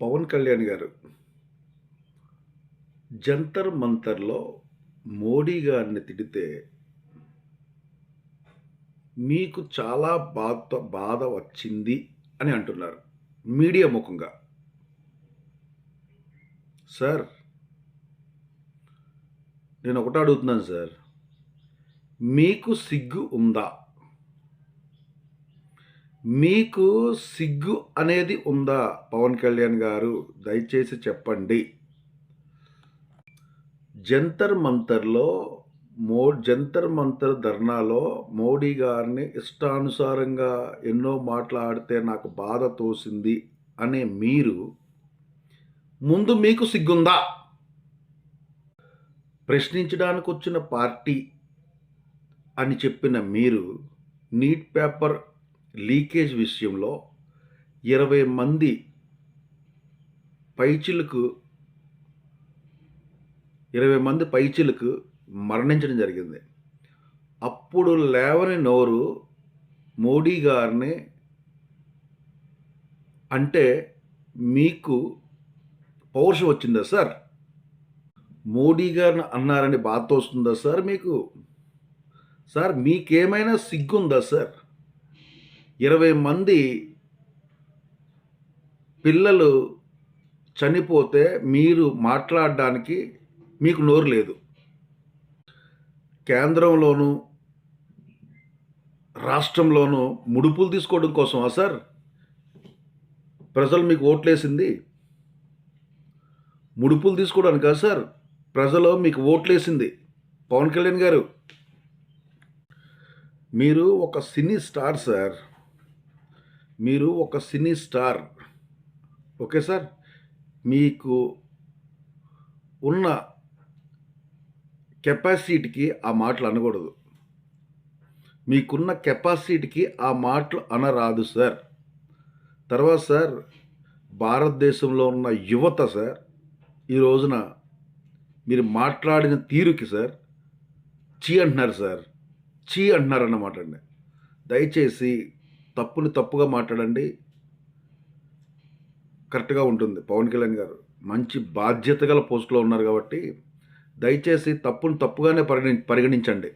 పవన్ కళ్యాణ్ గారు జంతర్ మంతర్‌లో మోడీ గారిని తిడితే మీకు చాలా బాధ వచ్చింది అని అంటున్నారు. మీడియా ముఖంగా. సార్ నేనొకటే అడుగుతున్నాను సార్. మీకు సిగ్గు ఉందా? మీకు సిగ్గు అనేది ఉందా పవన్ కళ్యాణ్ గారు? దయచేసి చెప్పండి. జంతర్ మంతర్‌లో జంతర్ మంతర్ ధర్నాలో మోడీ గారిని ఇష్టానుసారంగా ఎన్నో మాట్లాడితే నాకు బాధ తోసింది అనే మీరు, ముందు మీకు సిగ్గుందా? ప్రశ్నించడానికొచ్చిన పార్టీ అని చెప్పిన మీరు, నీట్ పేపర్ లీకేజ్ విషయంలో 20 మంది పైచిలుకు 20 మంది పైచిలుకు మరణించడం జరిగింది. అప్పుడు లేవని నోరు మోడీ గారిని అంటే మీకు పౌరుషం వచ్చిందా సార్? మోడీ గారిని అన్నారని బాధ తోస్తుందా సార్ మీకు? సార్ మీకేమైనా సిగ్గుందా సార్? 20 మంది పిల్లలు చనిపోతే మీరు మాట్లాడడానికి మీకు నోరు లేదు. కేంద్రంలోనూ, రాష్ట్రంలోనూ ముడుపులు తీసుకోవడం కోసమా సార్ ప్రజలు మీకు ఓట్లేసింది? ముడుపులు తీసుకోవడానికా సార్ ప్రజలు మీకు ఓట్లేసింది? పవన్ కళ్యాణ్ గారు, మీరు ఒక సినీ స్టార్ సార్. మీరు ఒక సినీ స్టార్. Okay sir? మీకు ఉన్న కెపాసిటీకి ఆ మాటలు అనకూడదు. మీకున్న కెపాసిటీకి ఆ మాటలు అనరాదు సార్. తర్వాత సార్, భారతదేశంలో ఉన్న యువత సార్, ఈ రోజున మీరు మాట్లాడిన తీరుకి సార్ ఛీ అంటున్నారు సార్. ఛీ అంటున్నారన్నమాట అండి. దయచేసి తప్పుని తప్పుగా మాట్లాడండి. కరెక్ట్‌గా ఉంటుంది. పవన్ కళ్యాణ్ గారు మంచి బాధ్యత గల పోస్ట్‌లో ఉన్నారు కాబట్టి, దయచేసి తప్పుని తప్పుగానే పరిగణించండి.